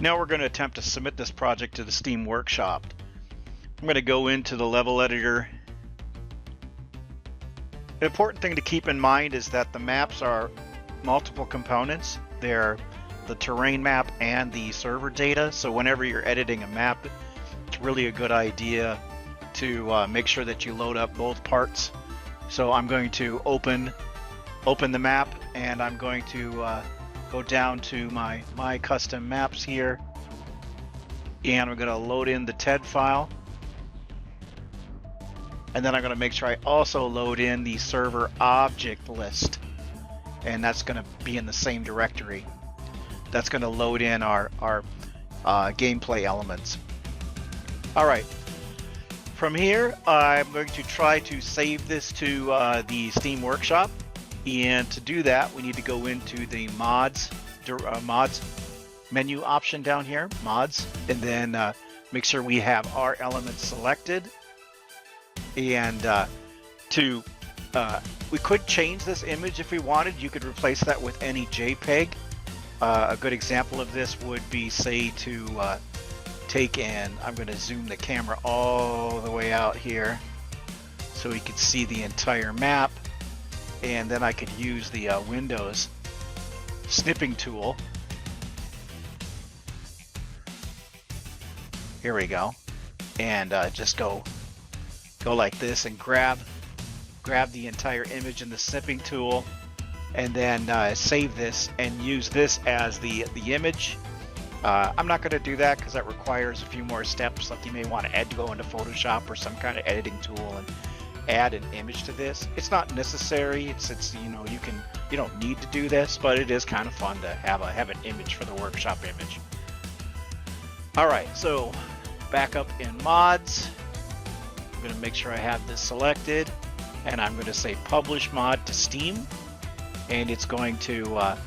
Now we're going to attempt to submit this project to the Steam Workshop. I'm going to go into the level editor. The important thing to keep in mind is that the maps are multiple components. They're the terrain map and the server data. So whenever you're editing a map, it's really a good idea to make sure that you load up both parts. So I'm going to open the map, and I'm going to go down to my custom maps here, and I'm going to load in the TED file. And then I'm going to make sure I also load in the server object list, and that's going to be in the same directory. That's going to load in our gameplay elements. All right. From here, I'm going to try to save this to the Steam Workshop, and to do that, we need to go into the mods menu option down here, mods, and then make sure we have our elements selected. And we could change this image if we wanted. You could replace that with any JPEG. A good example of this would be, say, to I'm going to zoom the camera all the way out here so we could see the entire map, and then I could use the Windows snipping tool. Here we go, and just go like this and grab the entire image in the snipping tool, and then save this and use this as the image. I'm not going to do that because that requires a few more steps. Like, you may want to go into Photoshop or some kind of editing tool and add an image to this. It's not necessary. It's you don't need to do this, but it is kind of fun to have an image for the workshop image. All right, so back up in mods. I'm going to make sure I have this selected, and I'm going to say publish mod to Steam, and it's going to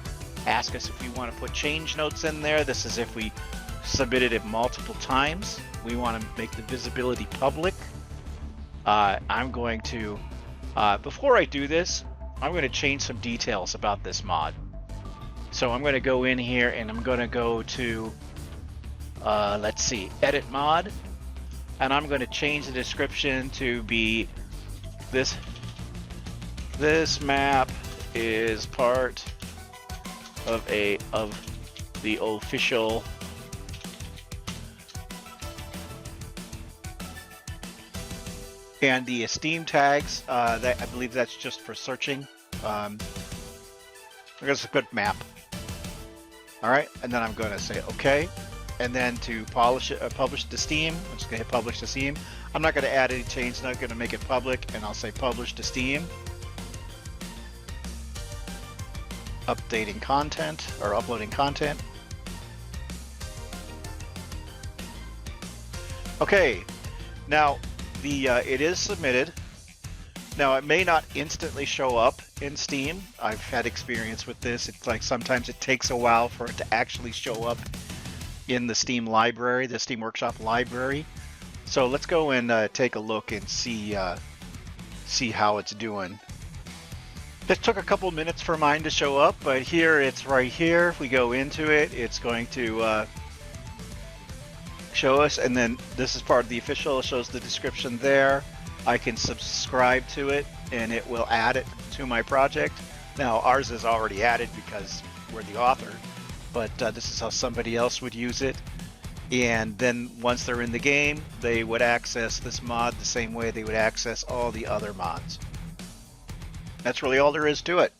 ask us if we want to put change notes in there. This is if we submitted it multiple times. We want to make the visibility public. I'm going to, before I do this, I'm going to change some details about this mod. So I'm going to go in here and I'm going to go to, let's see, edit mod. And I'm going to change the description to be this map is part of the official and the Steam tags, that I believe that's just for searching. It's a good map. All right, and then I'm going to say okay. And then to publish to Steam, I'm just going to hit publish to Steam. I'm not going to add any change, I'm not going to make it public, and I'll say publish to Steam. Updating content or uploading content. Okay, now it is submitted. Now it may not instantly show up in Steam. I've had experience with this. It's like sometimes it takes a while for it to actually show up in the Steam library, the Steam Workshop library. So let's go and take a look and see how it's doing. It took a couple minutes for mine to show up, but here it's right here. If we go into it, it's going to show us, and then this is part of the official. It shows the description there. I can subscribe to it, and it will add it to my project. Now ours is already added because we're the author, but this is how somebody else would use it. And then once they're in the game, they would access this mod the same way they would access all the other mods. That's really all there is to it.